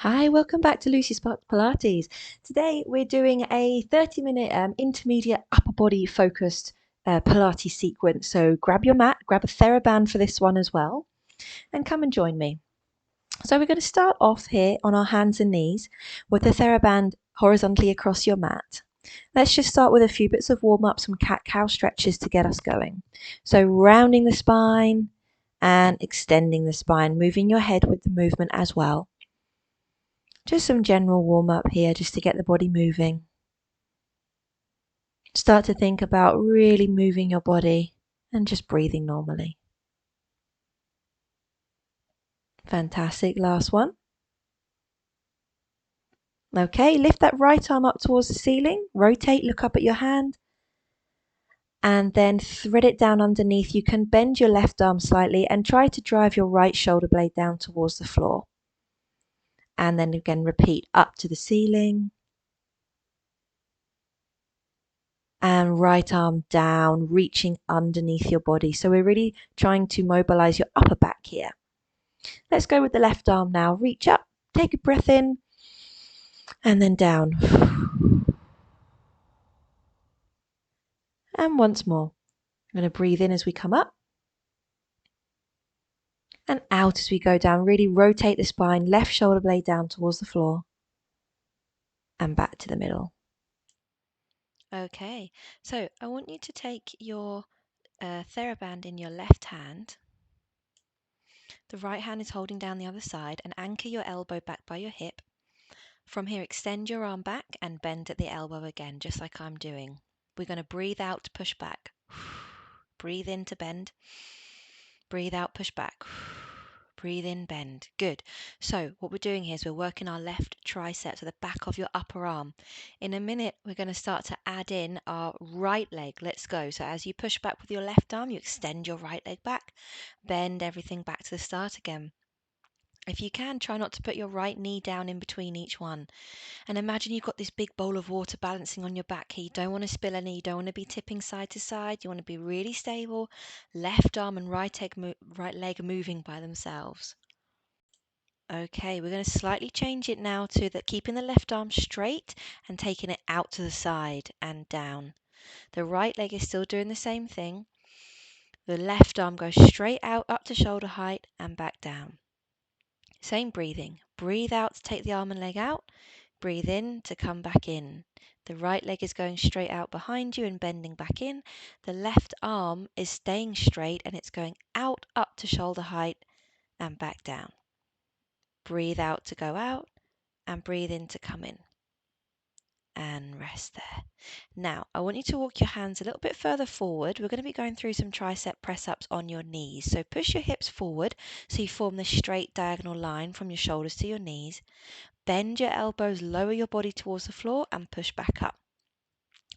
Hi, welcome back to Lucy Sparks Pilates. Today we're doing a 30-minute intermediate upper body focused Pilates sequence. So grab your mat, grab a TheraBand for this one as well, and come and join me. So we're going to start off here on our hands and knees with the TheraBand horizontally across your mat. Let's just start with a few bits of warm up, some cat-cow stretches to get us going. So rounding the spine and extending the spine, moving your head with the movement as well. Just some general warm up here just to get the body moving. Start to think about really moving your body and just breathing normally. Fantastic. Last one. Okay, lift that right arm up towards the ceiling. Rotate, look up at your hand. And then thread it down underneath. You can bend your left arm slightly and try to drive your right shoulder blade down towards the floor. And then again, repeat up to the ceiling. And right arm down, reaching underneath your body. So we're really trying to mobilize your upper back here. Let's go with the left arm now. Reach up, take a breath in, and then down. And once more. I'm going to breathe in as we come up and out as we go down. Really rotate the spine, left shoulder blade down towards the floor and back to the middle. Okay, so I want you to take your TheraBand in your left hand. The right hand is holding down the other side and anchor your elbow back by your hip. From here, extend your arm back and bend at the elbow again, just like I'm doing. We're going to breathe out to push back. Breathe in to bend. Breathe out, push back. Breathe in, bend. Good. So what we're doing here is we're working our left tricep, so the back of your upper arm. In a minute, we're going to start to add in our right leg. Let's go. So as you push back with your left arm, you extend your right leg back. Bend everything back to the start again. If you can, try not to put your right knee down in between each one. And imagine you've got this big bowl of water balancing on your back here. You don't want to spill any. You don't want to be tipping side to side. You want to be really stable. Left arm and right leg moving by themselves. Okay, we're going to slightly change it now to that, keeping the left arm straight and taking it out to the side and down. The right leg is still doing the same thing. The left arm goes straight out up to shoulder height and back down. Same breathing. Breathe out to take the arm and leg out. Breathe in to come back in. The right leg is going straight out behind you and bending back in. The left arm is staying straight and it's going out up to shoulder height and back down. Breathe out to go out and breathe in to come in. And rest there. Now, I want you to walk your hands a little bit further forward. We're going to be going through some tricep press-ups on your knees. So push your hips forward so you form this straight diagonal line from your shoulders to your knees. Bend your elbows, lower your body towards the floor and push back up.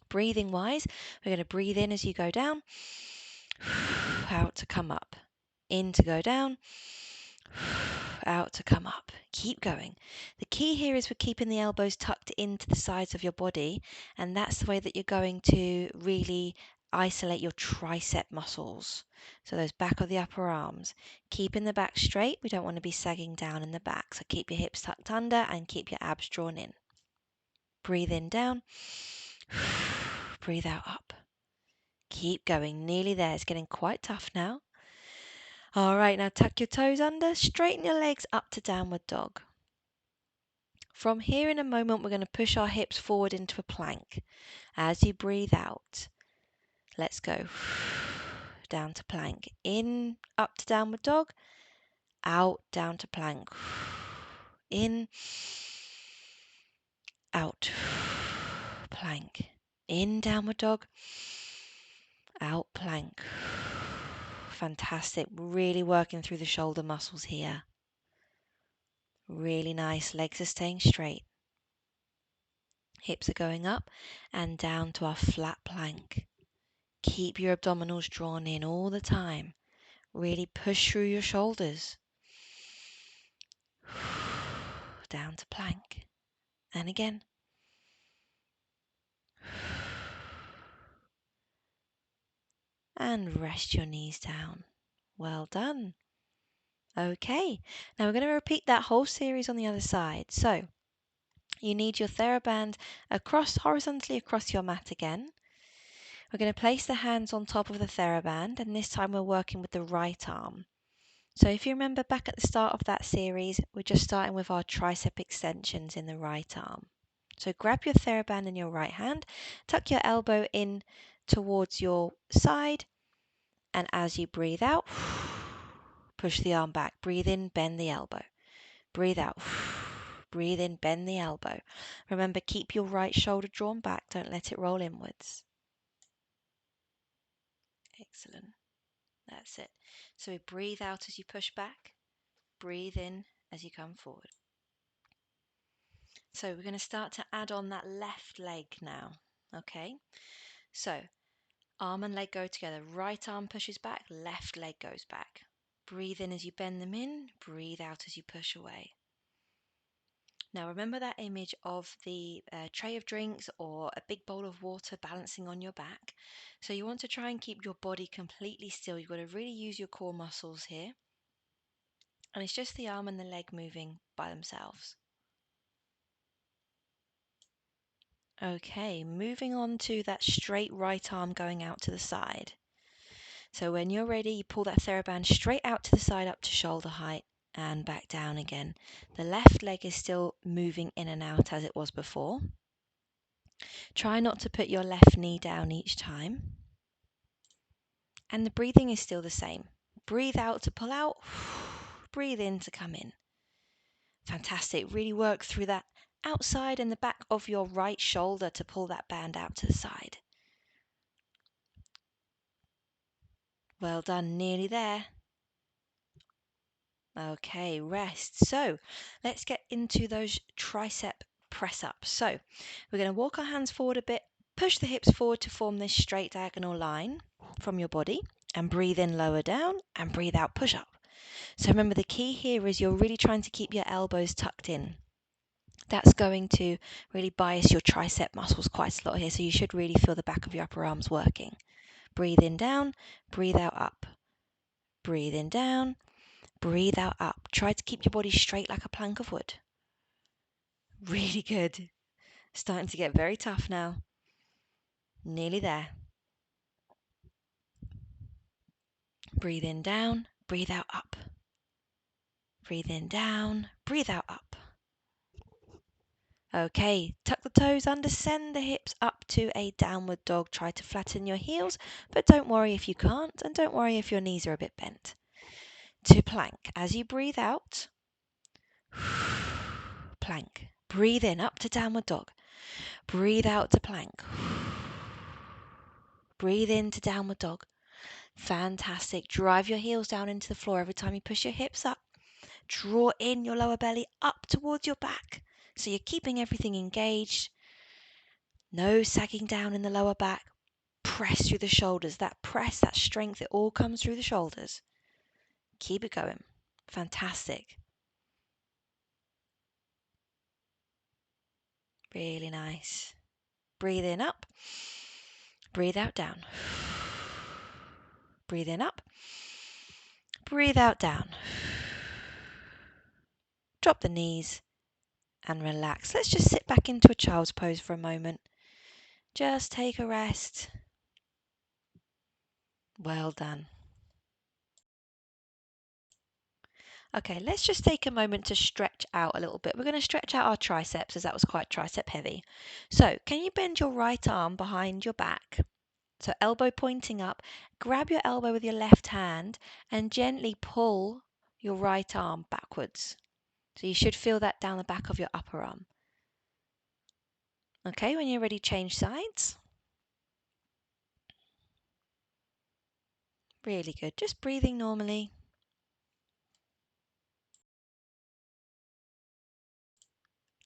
Breathing wise, we're going to breathe in as you go down, out to come up, in to go down, out to come up. Keep going. The key here is we're keeping the elbows tucked into the sides of your body, and that's the way that you're going to really isolate your tricep muscles. So those back of the upper arms. Keeping the back straight, we don't want to be sagging down in the back. So keep your hips tucked under and keep your abs drawn in. Breathe in down. Breathe out up. Keep going. Nearly there. It's getting quite tough now. All right, now tuck your toes under. Straighten your legs up to downward dog. From here in a moment, we're going to push our hips forward into a plank. As you breathe out, let's go. Down to plank. In, up to downward dog. Out, down to plank. In, out, plank. In, downward dog. Out, plank. Fantastic. Really working through the shoulder muscles here. Really nice. Legs are staying straight. Hips are going up and down to our flat plank. Keep your abdominals drawn in all the time. Really push through your shoulders. Down to plank. And again. And rest your knees down. Well done. Okay, now we're going to repeat that whole series on the other side. So you need your TheraBand horizontally across your mat again. We're going to place the hands on top of the TheraBand, and this time we're working with the right arm. So if you remember back at the start of that series, we're just starting with our tricep extensions in the right arm. So grab your TheraBand in your right hand, tuck your elbow in towards your side, and as you breathe out, push the arm back. Breathe in, bend the elbow. Breathe out. Breathe in, bend the elbow. Remember, keep your right shoulder drawn back. Don't let it roll inwards. Excellent. That's it. So we breathe out as you push back. Breathe in as you come forward. So we're going to start to add on that left leg now. Okay. So arm and leg go together. Right arm pushes back. Left leg goes back. Breathe in as you bend them in. Breathe out as you push away. Now remember that image of the tray of drinks or a big bowl of water balancing on your back. So you want to try and keep your body completely still. You've got to really use your core muscles here. And it's just the arm and the leg moving by themselves. Okay, moving on to that straight right arm going out to the side. So when you're ready, you pull that TheraBand straight out to the side up to shoulder height and back down again. The left leg is still moving in and out as it was before. Try not to put your left knee down each time. And the breathing is still the same. Breathe out to pull out, breathe in to come in. Fantastic. Really work through that outside and the back of your right shoulder to pull that band out to the side. Well done, nearly there. Okay, rest. So let's get into those tricep press ups. So we're going to walk our hands forward a bit, push the hips forward to form this straight diagonal line from your body, and breathe in, lower down, and breathe out, push up. So remember, the key here is you're really trying to keep your elbows tucked in. That's going to really bias your tricep muscles quite a lot here, so you should really feel the back of your upper arms working. Breathe in, down, breathe out, up. Breathe in, down, breathe out, up. Try to keep your body straight like a plank of wood. Really good. Starting to get very tough now. Nearly there. Breathe in, down, breathe out, up. Breathe in, down, breathe out, up. Okay, tuck the toes under, send the hips up to a downward dog. Try to flatten your heels, but don't worry if you can't, and don't worry if your knees are a bit bent. To plank. As you breathe out, plank. Breathe in, up to downward dog. Breathe out to plank. Breathe in to downward dog. Fantastic. Drive your heels down into the floor every time you push your hips up. Draw in your lower belly up towards your back. So you're keeping everything engaged. No sagging down in the lower back. Press through the shoulders. That press, that strength, it all comes through the shoulders. Keep it going. Fantastic. Really nice. Breathe in up. Breathe out down. Breathe in up. Breathe out down. Drop the knees and relax. Let's just sit back into a child's pose for a moment. Just take a rest. Well done. Okay, let's just take a moment to stretch out a little bit. We're going to stretch out our triceps as that was quite tricep heavy. So can you bend your right arm behind your back? So elbow pointing up, grab your elbow with your left hand and gently pull your right arm backwards. So you should feel that down the back of your upper arm. Okay, when you're ready, change sides. Really good. Just breathing normally.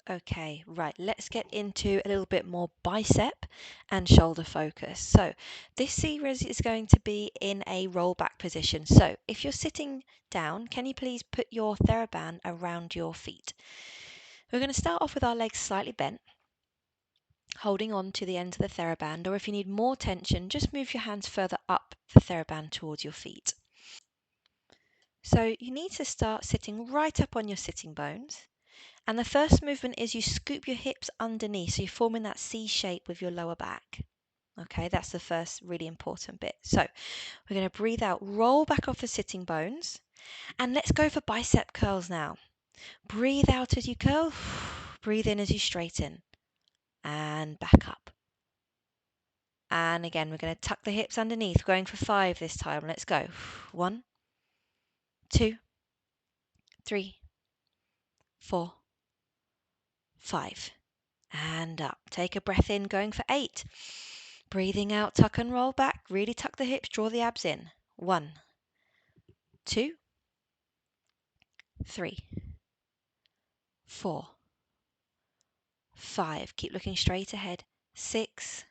Okay, right, let's get into a little bit more bicep and shoulder focus. So this series is going to be in a roll back position. So if you're sitting down, can you please put your TheraBand around your feet? We're going to start off with our legs slightly bent, holding on to the end of the TheraBand, or if you need more tension, just move your hands further up the TheraBand towards your feet. So you need to start sitting right up on your sitting bones. And the first movement is you scoop your hips underneath, so you're forming that C shape with your lower back. Okay, that's the first really important bit. So we're going to breathe out, roll back off the sitting bones, and let's go for bicep curls now. Breathe out as you curl, breathe in as you straighten, and back up. And again, we're going to tuck the hips underneath, going for 5 this time. Let's go. 1, 2, 3, 4, 5. And up. Take a breath in, going for 8. Breathing out, tuck and roll back. Really tuck the hips, draw the abs in. 1, 2, 3, 4, 5. Keep looking straight ahead. 6,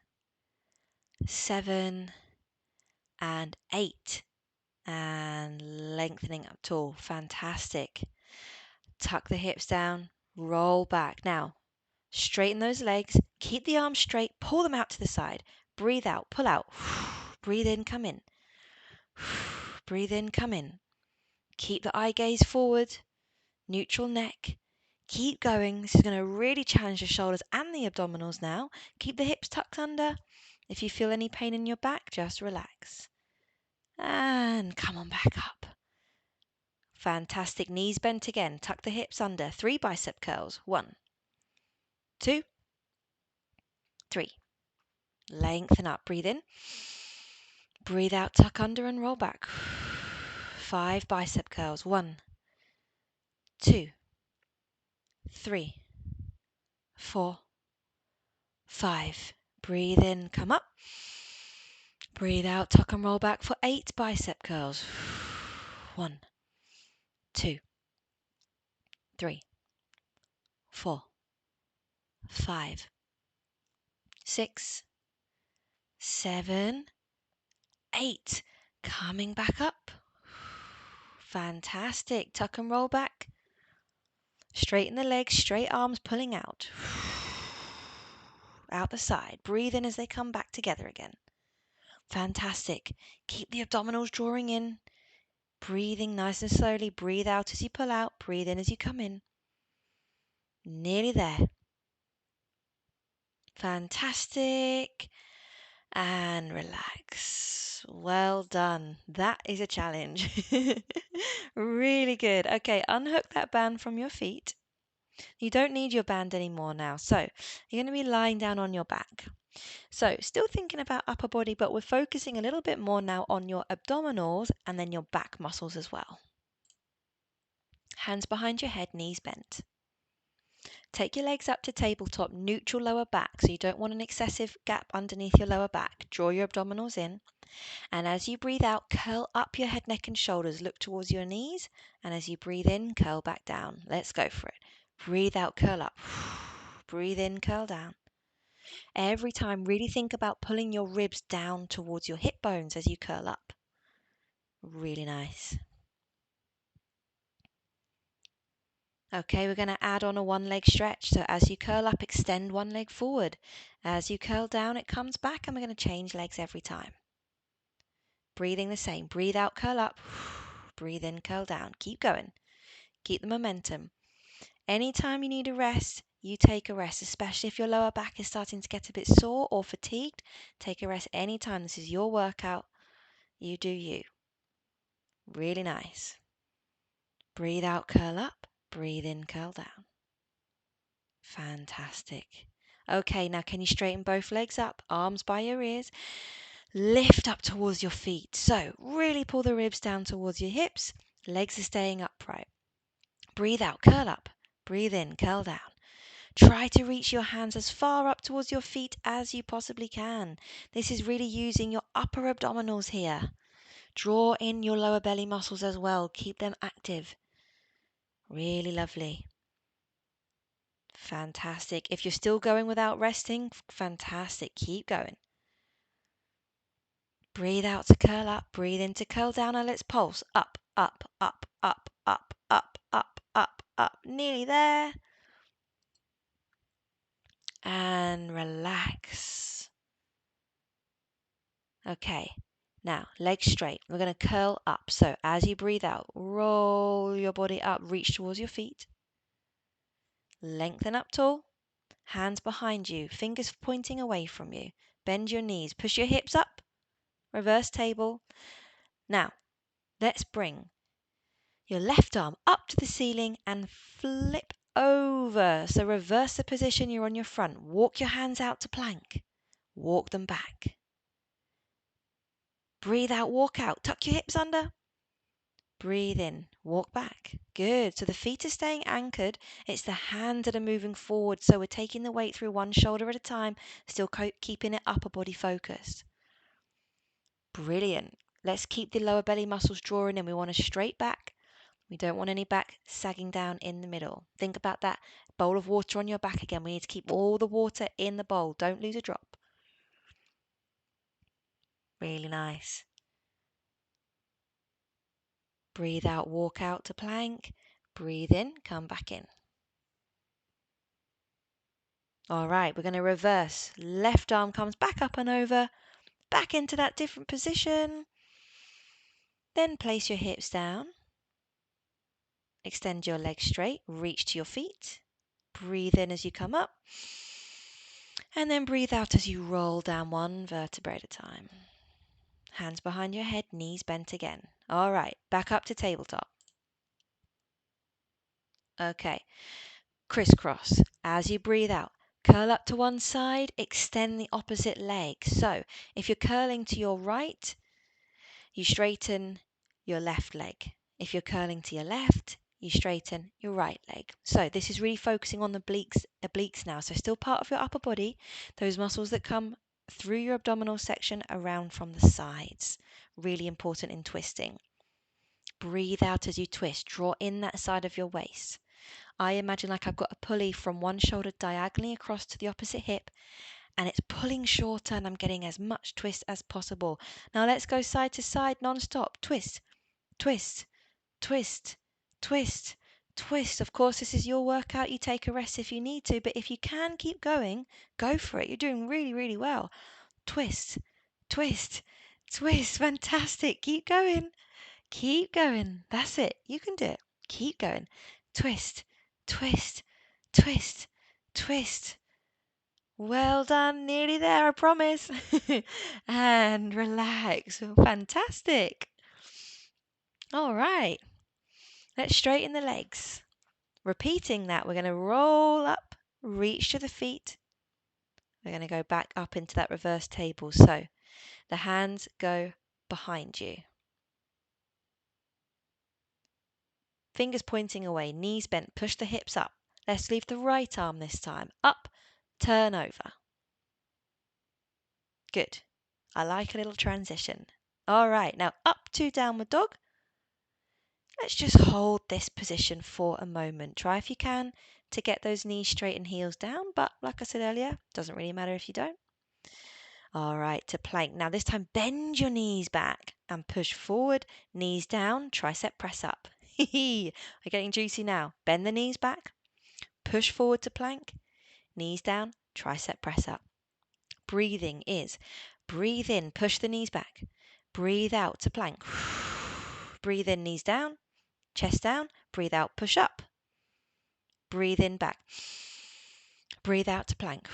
7, and 8. And lengthening up tall. Fantastic. Tuck the hips down, roll back. Now, straighten those legs, keep the arms straight, pull them out to the side. Breathe out, pull out. Breathe in, come in. Breathe in, come in. Keep the eye gaze forward, neutral neck. Keep going. This is going to really challenge the shoulders and the abdominals now. Keep the hips tucked under. If you feel any pain in your back, just relax. And come on back up. Fantastic. Knees bent again. Tuck the hips under. 3 bicep curls. 1, 2, 3. Lengthen up. Breathe in. Breathe out. Tuck under and roll back. 5 bicep curls. 1, 2, 3, 4, 5. Breathe in. Come up. Breathe out. Tuck and roll back for 8 bicep curls. 1, 2, 3, 4, 5, 6, 7, 8. Coming back up. Fantastic. Tuck and roll back. Straighten the legs, straight arms pulling out. Out the side. Breathe in as they come back together again. Fantastic. Keep the abdominals drawing in. Breathing nice and slowly. Breathe out as you pull out. Breathe in as you come in. Nearly there. Fantastic. And relax. Well done. That is a challenge. Really good. Okay, unhook that band from your feet. You don't need your band anymore now. So you're going to be lying down on your back. So still thinking about upper body, but we're focusing a little bit more now on your abdominals and then your back muscles as well. Hands behind your head, knees bent. Take your legs up to tabletop, neutral lower back, so you don't want an excessive gap underneath your lower back. Draw your abdominals in. And as you breathe out, curl up your head, neck and shoulders. Look towards your knees. And as you breathe in, curl back down. Let's go for it. Breathe out, curl up. Breathe in, curl down. Every time, really think about pulling your ribs down towards your hip bones as you curl up. Really nice. Okay, we're going to add on a one leg stretch. So as you curl up, extend one leg forward. As you curl down, it comes back, and we're going to change legs every time. Breathing the same. Breathe out, curl up. Breathe in, curl down. Keep going. Keep the momentum. Anytime you need a rest, you take a rest, especially if your lower back is starting to get a bit sore or fatigued. Take a rest anytime. This is your workout. You do you. Really nice. Breathe out, curl up. Breathe in, curl down. Fantastic. Okay, now can you straighten both legs up, arms by your ears, lift up towards your feet. So really pull the ribs down towards your hips, legs are staying upright. Breathe out, curl up. Breathe in, curl down. Try to reach your hands as far up towards your feet as you possibly can. This is really using your upper abdominals here. Draw in your lower belly muscles as well. Keep them active. Really lovely. Fantastic. If you're still going without resting, fantastic. Keep going. Breathe out to curl up. Breathe in to curl down. And let's pulse. Up, up, up, up, up, up, up, up, up. Nearly there. And relax. Okay. Now, legs straight. We're going to curl up. So as you breathe out, roll your body up, reach towards your feet. Lengthen up tall. Hands behind you, fingers pointing away from you. Bend your knees, push your hips up. Reverse table. Now, let's bring your left arm up to the ceiling and flip over. So reverse the position, you're on your front. Walk your hands out to plank. Walk them back. Breathe out, walk out. Tuck your hips under. Breathe in, walk back. Good. So the feet are staying anchored. It's the hands that are moving forward. So we're taking the weight through one shoulder at a time, still keeping it upper body focused. Brilliant. Let's keep the lower belly muscles drawing in. We want a straight back. We don't want any back sagging down in the middle. Think about that bowl of water on your back again. We need to keep all the water in the bowl. Don't lose a drop. Really nice. Breathe out, walk out to plank. Breathe in, come back in. All right, we're going to reverse. Left arm comes back up and over, back into that different position. Then place your hips down. Extend your legs straight, reach to your feet. Breathe in as you come up. And then breathe out as you roll down one vertebrae at a time. Hands behind your head, knees bent again. All right, back up to tabletop. Okay, crisscross. As you breathe out, curl up to one side, extend the opposite leg. So if you're curling to your right, you straighten your left leg. If you're curling to your left, you straighten your right leg. So this is really focusing on the obliques now. So still part of your upper body, those muscles that come through your abdominal section around from the sides. Really important in twisting. Breathe out as you twist. Draw in that side of your waist. I imagine like I've got a pulley from one shoulder diagonally across to the opposite hip, and it's pulling shorter and I'm getting as much twist as possible. Now let's go side to side non-stop. Twist, twist, twist, twist, twist. Of course, this is your workout. You take a rest if you need to, but if you can keep going, go for it. You're doing really, really well. Twist, twist, twist. Fantastic. Keep going. Keep going. That's it. You can do it. Keep going. Twist, twist, twist, twist. Well done. Nearly there, I promise. And relax. Fantastic. All right. Let's straighten the legs. Repeating that, we're going to roll up, reach to the feet. We're going to go back up into that reverse table. So the hands go behind you. Fingers pointing away, knees bent, push the hips up. Let's leave the right arm this time. Up, turn over. Good. I like a little transition. All right, now up to downward dog. Let's just hold this position for a moment. Try if you can to get those knees straight and heels down, but like I said earlier, doesn't really matter if you don't. All right, to plank. Now this time bend your knees back and push forward, knees down, tricep press up. We're getting juicy now. Bend the knees back, push forward to plank, knees down, tricep press up. Breathing is breathe in, push the knees back. Breathe out to plank. Breathe in, knees down, chest down. Breathe out, push up. Breathe in, back. Breathe out to plank.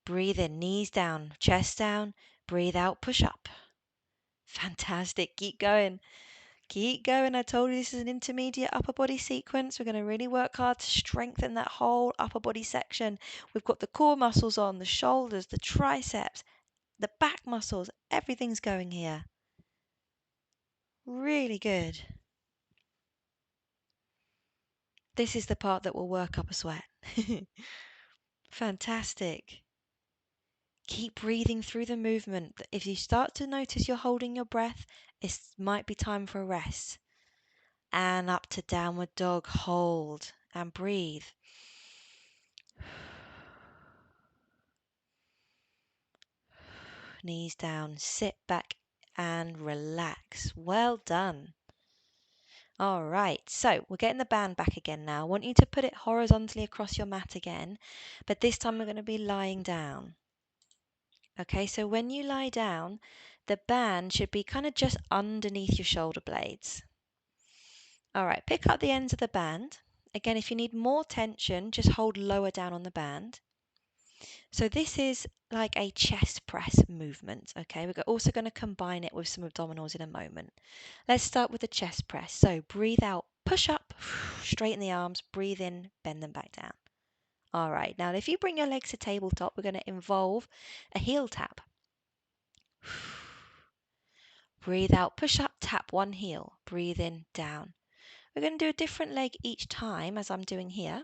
Breathe in, knees down, chest down. Breathe out, push up. Fantastic. Keep going. Keep going. I told you this is an intermediate upper body sequence. We're going to really work hard to strengthen that whole upper body section. We've got the core muscles on, the shoulders, the triceps, the back muscles. Everything's going here. Really good. This is the part that will work up a sweat. Fantastic. Keep breathing through the movement. If you start to notice you're holding your breath, it might be time for a rest. And up to downward dog, hold and breathe. Knees down, sit back and relax. Well done. All right, so we're getting the band back again now. I want you to put it horizontally across your mat again, but this time we're going to be lying down. Okay, so when you lie down, the band should be kind of just underneath your shoulder blades. All right, pick up the ends of the band. Again, if you need more tension, just hold lower down on the band. So this is like a chest press movement, okay? We're also going to combine it with some abdominals in a moment. Let's start with the chest press. So breathe out, push up, straighten the arms, breathe in, bend them back down. All right, now if you bring your legs to tabletop, we're going to involve a heel tap. Breathe out, push up, tap one heel, breathe in, down. We're going to do a different leg each time as I'm doing here.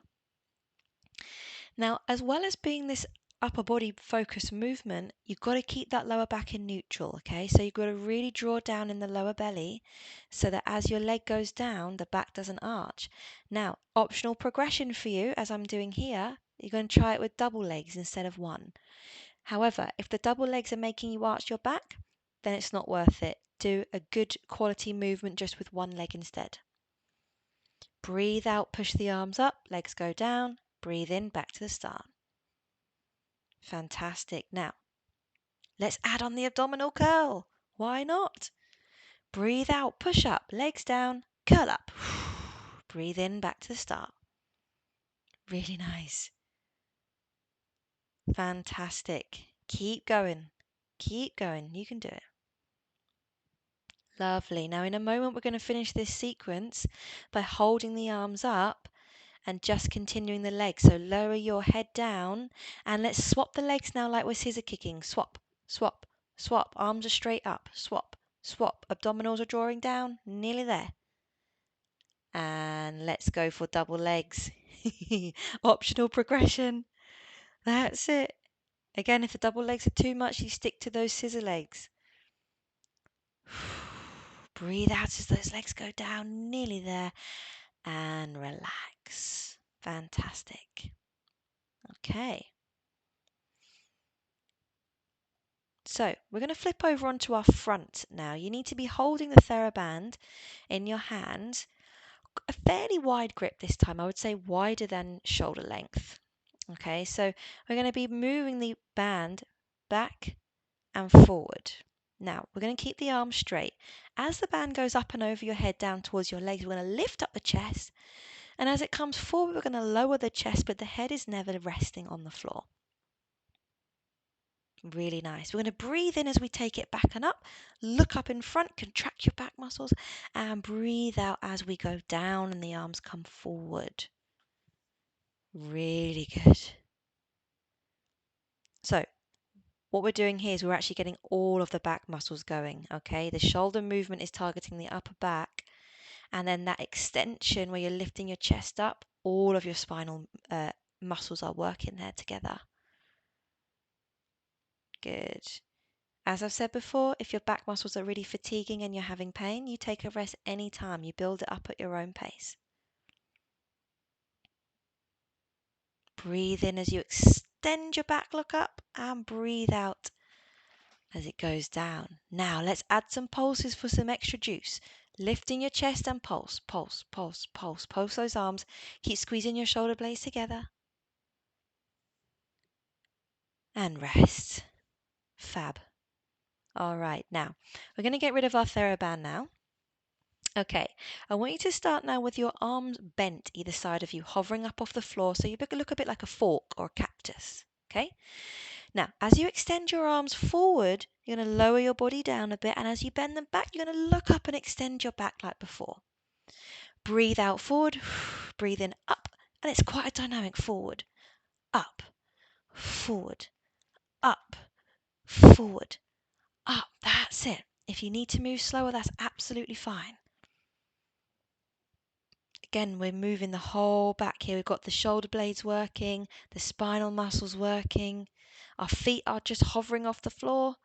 Now, as well as being this upper body focused movement, you've got to keep that lower back in neutral, okay? So you've got to really draw down in the lower belly so that as your leg goes down, the back doesn't arch. Now, optional progression for you, as I'm doing here, you're going to try it with double legs instead of one. However, if the double legs are making you arch your back, then it's not worth it. Do a good quality movement just with one leg instead. Breathe out, push the arms up, legs go down, breathe in, back to the start. Fantastic. Now, let's add on the abdominal curl. Why not? Breathe out, push up, legs down, curl up. Breathe in, back to the start. Really nice. Fantastic. Keep going. Keep going. You can do it. Lovely. Now, in a moment, we're going to finish this sequence by holding the arms up and just continuing the legs. So lower your head down and let's swap the legs now like we're scissor kicking. Swap, swap, swap. Arms are straight up. Swap, swap. Abdominals are drawing down. Nearly there. And let's go for double legs. Optional progression. That's it. Again, if the double legs are too much, you stick to those scissor legs. Breathe out as those legs go down, nearly there, and relax. Fantastic. Okay. So we're going to flip over onto our front now. You need to be holding the TheraBand in your hand, a fairly wide grip this time. I would say wider than shoulder length. Okay, so we're going to be moving the band back and forward. Now, we're going to keep the arms straight. As the band goes up and over your head down towards your legs, we're going to lift up the chest. And as it comes forward, we're going to lower the chest, but the head is never resting on the floor. Really nice. We're going to breathe in as we take it back and up. Look up in front, contract your back muscles, and breathe out as we go down and the arms come forward. Really good. So, what we're doing here is we're actually getting all of the back muscles going, okay? The shoulder movement is targeting the upper back, and then that extension where you're lifting your chest up, all of your spinal muscles are working there together. Good. As I've said before, if your back muscles are really fatiguing and you're having pain, you take a rest anytime. You build it up at your own pace. Breathe in as you extend your back, look up, and breathe out as it goes down. Now let's add some pulses for some extra juice. Lifting your chest and pulse, pulse, pulse, pulse. Pulse those arms. Keep squeezing your shoulder blades together. And rest. Fab. All right, now we're going to get rid of our TheraBand now. Okay, I want you to start now with your arms bent either side of you, hovering up off the floor so you look a bit like a fork or a cactus. Okay? Now, as you extend your arms forward, you're going to lower your body down a bit, and as you bend them back, you're going to look up and extend your back like before. Breathe out forward, breathe in up, and it's quite a dynamic forward, up, forward, up, forward, up. That's it. If you need to move slower, that's absolutely fine. Again, we're moving the whole back here. We've got the shoulder blades working, the spinal muscles working. Our feet are just hovering off the floor.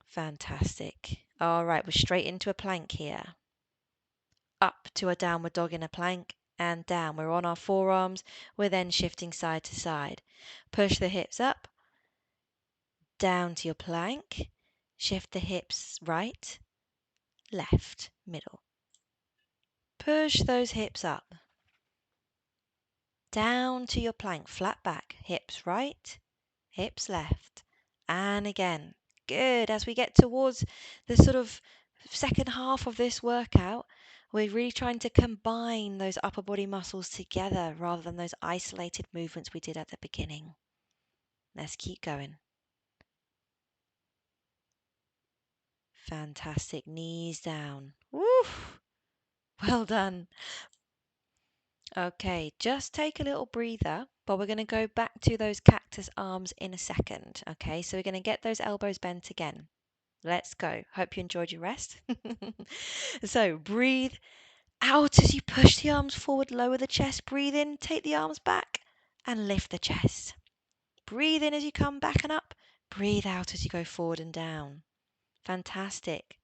Fantastic. All right, we're straight into a plank here. Up to a downward dog in a plank and down. We're on our forearms. We're then shifting side to side. Push the hips up, down to your plank. Shift the hips right, left, middle. Push those hips up. Down to your plank, flat back, hips right, hips left, and again, Good. As we get towards the sort of second half of this workout, we're really trying to combine those upper body muscles together rather than those isolated movements we did at the beginning. Let's keep going. Fantastic. Knees down. Woo! Well done. Okay, just take a little breather, but we're going to go back to those cactus arms in a second. Okay, so we're going to get those elbows bent again. Let's go. Hope you enjoyed your rest. So breathe out as you push the arms forward, lower the chest. Breathe in, take the arms back and lift the chest. Breathe in as you come back and up. Breathe out as you go forward and down. Fantastic.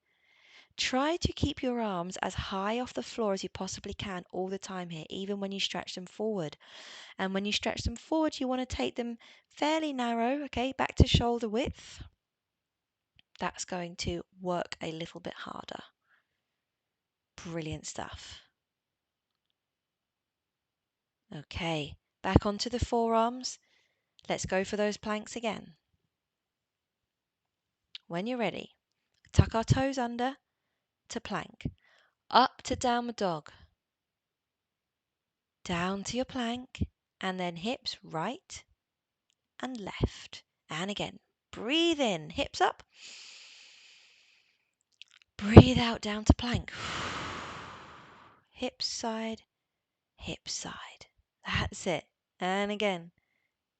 Try to keep your arms as high off the floor as you possibly can all the time here, even when you stretch them forward. And when you stretch them forward, you want to take them fairly narrow, okay, back to shoulder width. That's going to work a little bit harder. Brilliant stuff. Okay, back onto the forearms. Let's go for those planks again. When you're ready, tuck our toes under to plank, up to downward dog, down to your plank, and then hips right and left. And again, breathe in, hips up. Breathe out down to plank. Hips side, hips side. That's it. And again,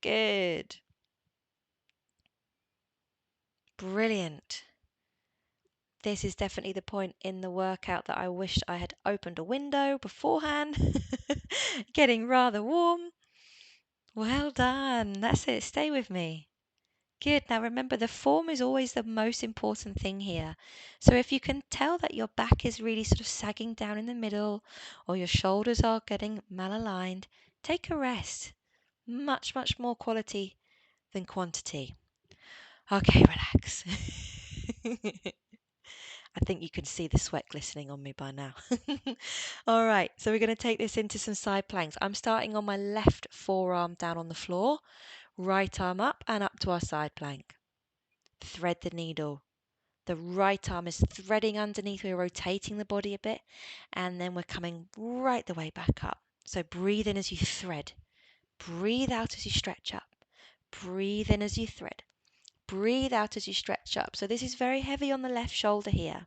good. Brilliant. This is definitely the point in the workout that I wished I had opened a window beforehand. Getting rather warm. Well done. That's it. Stay with me. Good. Now remember, the form is always the most important thing here. So if you can tell that your back is really sort of sagging down in the middle or your shoulders are getting malaligned, take a rest. Much, much more quality than quantity. Okay, relax. I think you can see the sweat glistening on me by now. All right, so we're going to take this into some side planks. I'm starting on my left forearm down on the floor, right arm up and up to our side plank. Thread the needle. The right arm is threading underneath. We're rotating the body a bit, and then we're coming right the way back up. So breathe in as you thread. Breathe out as you stretch up. Breathe in as you thread. Breathe out as you stretch up. So this is very heavy on the left shoulder here.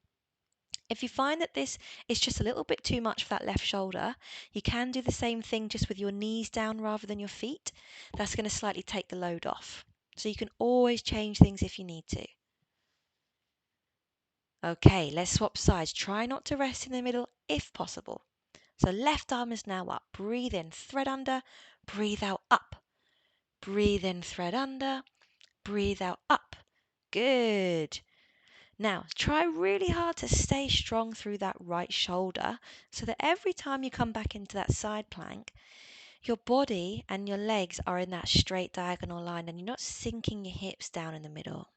If you find that this is just a little bit too much for that left shoulder, you can do the same thing just with your knees down rather than your feet. That's going to slightly take the load off. So you can always change things if you need to. Okay, let's swap sides. Try not to rest in the middle if possible. So left arm is now up. Breathe in, thread under, breathe out, up. Breathe in, thread under, breathe out, up. Good. Now, try really hard to stay strong through that right shoulder so that every time you come back into that side plank, your body and your legs are in that straight diagonal line and you're not sinking your hips down in the middle.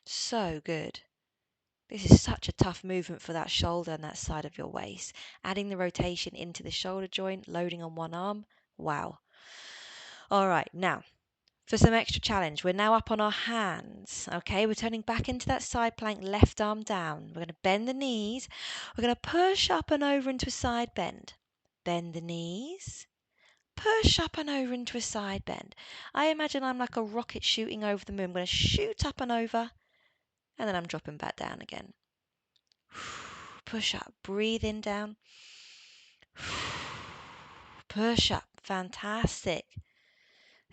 So good. This is such a tough movement for that shoulder and that side of your waist. Adding the rotation into the shoulder joint, loading on one arm. Wow. All right, now for some extra challenge, we're now up on our hands. Okay, we're turning back into that side plank, left arm down. We're going to bend the knees. We're going to push up and over into a side bend. Bend the knees. Push up and over into a side bend. I imagine I'm like a rocket shooting over the moon. I'm going to shoot up and over, and then I'm dropping back down again. Push up. Breathe in, down. Push up. Fantastic.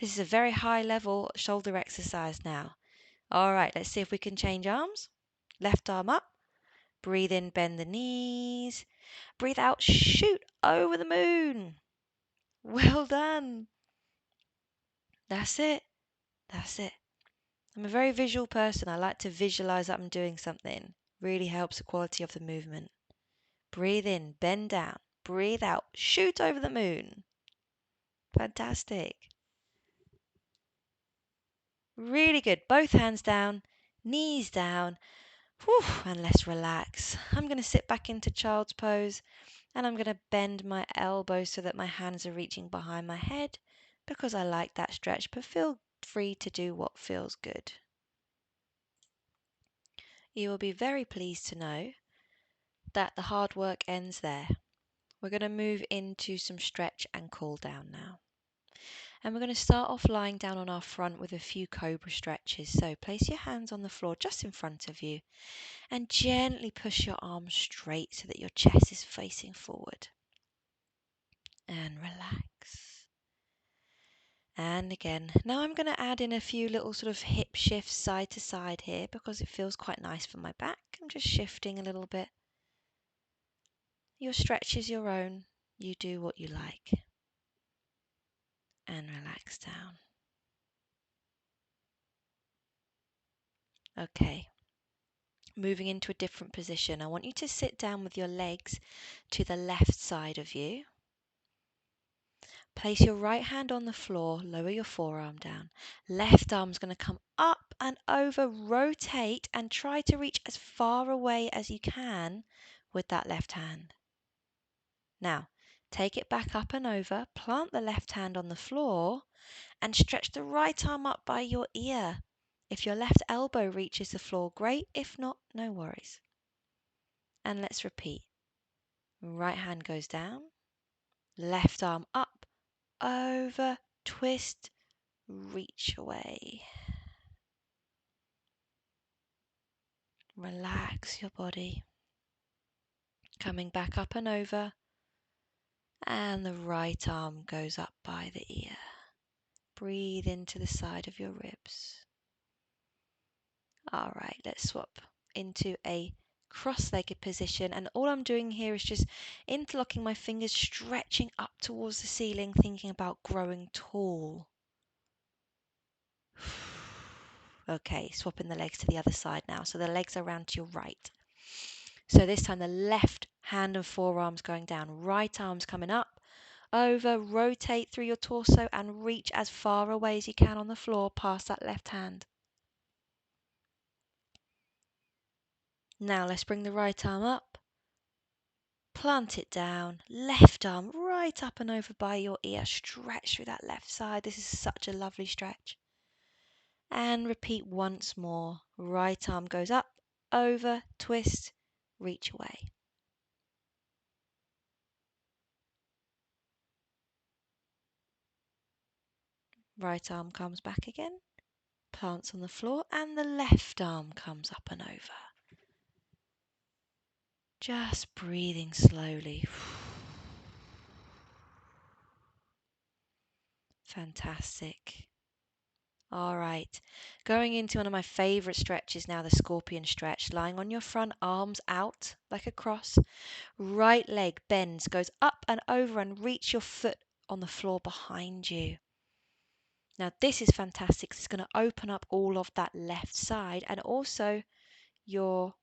This is a very high level shoulder exercise now. All right, let's see if we can change arms. Left arm up. Breathe in, bend the knees. Breathe out, shoot over the moon. Well done. That's it. That's it. I'm a very visual person. I like to visualize that I'm doing something. Really helps the quality of the movement. Breathe in, bend down. Breathe out, shoot over the moon. Fantastic. Really good. Both hands down, knees down. Whew, and let's relax. I'm going to sit back into child's pose and I'm going to bend my elbows so that my hands are reaching behind my head because I like that stretch, but feel free to do what feels good. You will be very pleased to know that the hard work ends there. We're going to move into some stretch and cool down now. And we're going to start off lying down on our front with a few cobra stretches. So place your hands on the floor just in front of you and gently push your arms straight so that your chest is facing forward. And relax. And again, now I'm going to add in a few little sort of hip shifts side to side here because it feels quite nice for my back. I'm just shifting a little bit. Your stretch is your own. You do what you like. And relax down. Okay. Moving into a different position. I want you to sit down with your legs to the left side of you. Place your right hand on the floor, lower your forearm down. Left arm's going to come up and over, rotate and try to reach as far away as you can with that left hand. Now, take it back up and over, plant the left hand on the floor and stretch the right arm up by your ear. If your left elbow reaches the floor, great. If not, no worries. And let's repeat. Right hand goes down, left arm up, over, twist, reach away. Relax your body. Coming back up and over, and the right arm goes up by the ear. Breathe into the side of your ribs. All right, let's swap into a cross-legged position, and all I'm doing here is just interlocking my fingers, stretching up towards the ceiling, thinking about growing tall. Okay, swapping the legs to the other side now. So the legs are round to your right. So this time the left hand and forearms going down, right arms coming up, over, rotate through your torso and reach as far away as you can on the floor past that left hand. Now let's bring the right arm up, plant it down, left arm right up and over by your ear, stretch through that left side. This is such a lovely stretch. And repeat once more. Right arm goes up, over, twist, reach away. Right arm comes back again, plants on the floor, and the left arm comes up and over. Just breathing slowly. Fantastic. All right, going into one of my favorite stretches now, the scorpion stretch. Lying on your front, arms out like a cross. Right leg bends, goes up and over and reach your foot on the floor behind you. Now this is fantastic. It's going to open up all of that left side and also your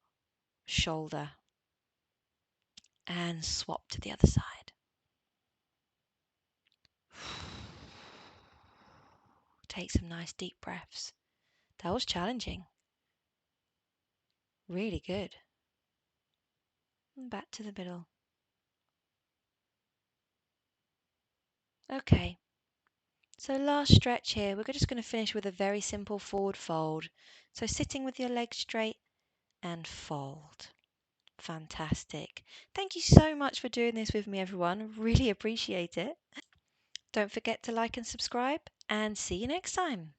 shoulder. And swap to the other side. Take some nice deep breaths. That was challenging. Really good. And back to the middle. Okay. So last stretch here, we're just going to finish with a very simple forward fold. So sitting with your legs straight and fold. Fantastic. Thank you so much for doing this with me, everyone. Really appreciate it. Don't forget to like and subscribe, and see you next time.